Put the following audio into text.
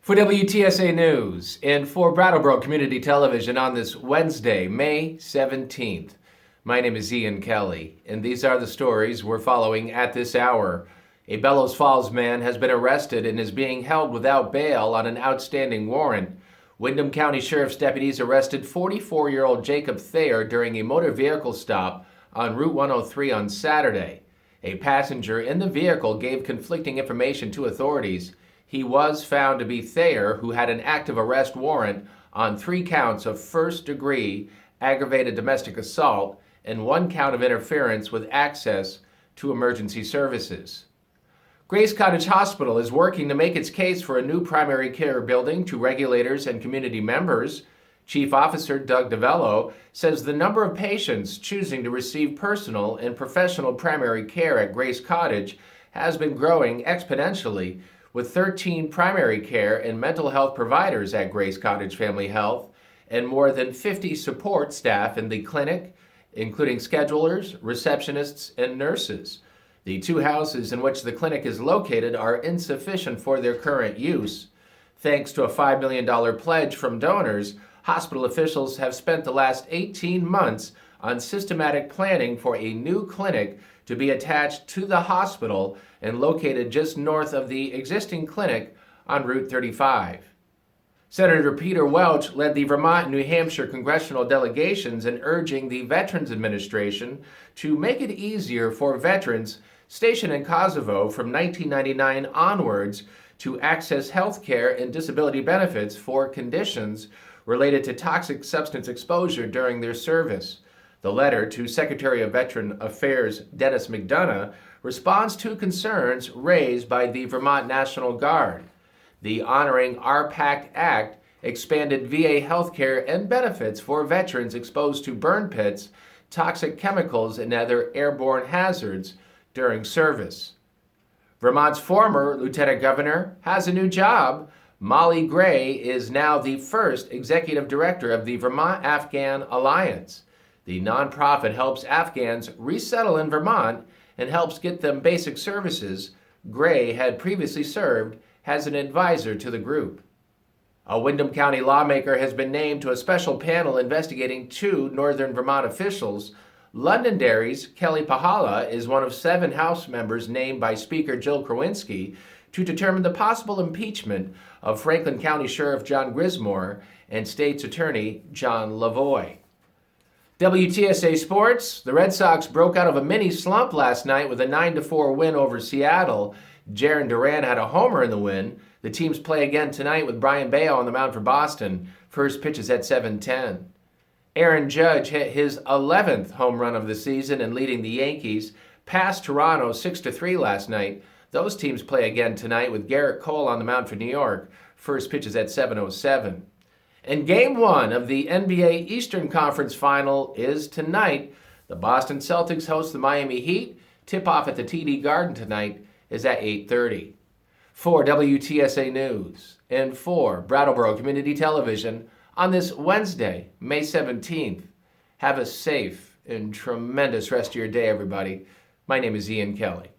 For WTSA News and for Brattleboro Community Television on this Wednesday, May 17th, my name is Ian Kelly, and these are the stories we're following at this hour. A Bellows Falls man has been arrested and is being held without bail on an outstanding warrant. Windham County Sheriff's deputies arrested 44-year-old Jacob Thayer during a motor vehicle stop on Route 103 on Saturday. A passenger in the vehicle gave conflicting information to authorities. He was found to be Thayer, who had an active arrest warrant on 3 counts of first-degree aggravated domestic assault and 1 count of interference with access to emergency services. Grace Cottage Hospital is working to make its case for a new primary care building to regulators and community members. Chief Officer Doug DeVello says the number of patients choosing to receive personal and professional primary care at Grace Cottage has been growing exponentially, with 13 primary care and mental health providers at Grace Cottage Family Health and more than 50 support staff in the clinic, including schedulers, receptionists, and nurses. The 2 houses in which the clinic is located are insufficient for their current use. Thanks to a $5 million pledge from donors, hospital officials have spent the last 18 months on systematic planning for a new clinic to be attached to the hospital and located just north of the existing clinic on Route 35. Senator Peter Welch led the Vermont and New Hampshire congressional delegations in urging the Veterans Administration to make it easier for veterans stationed in Kosovo from 1999 onwards to access health care and disability benefits for conditions related to toxic substance exposure during their service. The letter to Secretary of Veteran Affairs Dennis McDonough responds to concerns raised by the Vermont National Guard. The Honoring Our Pact Act expanded VA health care and benefits for veterans exposed to burn pits, toxic chemicals, and other airborne hazards during service. Vermont's former Lieutenant Governor has a new job. Molly Gray is now the first executive director of the Vermont Afghan Alliance. The nonprofit helps Afghans resettle in Vermont and helps get them basic services. Gray had previously served as an advisor to the group. A Windham County lawmaker has been named to a special panel investigating 2 northern Vermont officials. Londonderry's Kelly Pahala is one of 7 House members named by Speaker Jill Krawinski to determine the possible impeachment of Franklin County Sheriff John Grismore and State's Attorney John Lavoie. WTSA Sports, the Red Sox broke out of a mini slump last night with a 9-4 win over Seattle. Jarren Duran had a homer in the win. The teams play again tonight with Brian Bayo on the mound for Boston. First pitch is at 7:10. Aaron Judge hit his 11th home run of the season and leading the Yankees past Toronto 6-3 last night. Those teams play again tonight with Garrett Cole on the mound for New York. First pitch is at 7:07. And Game 1 of the NBA Eastern Conference Final is tonight. The Boston Celtics host the Miami Heat. Tip-off at the TD Garden tonight is at 8:30. For WTSA News and for Brattleboro Community Television on this Wednesday, May 17th, have a safe and tremendous rest of your day, everybody. My name is Ian Kelly.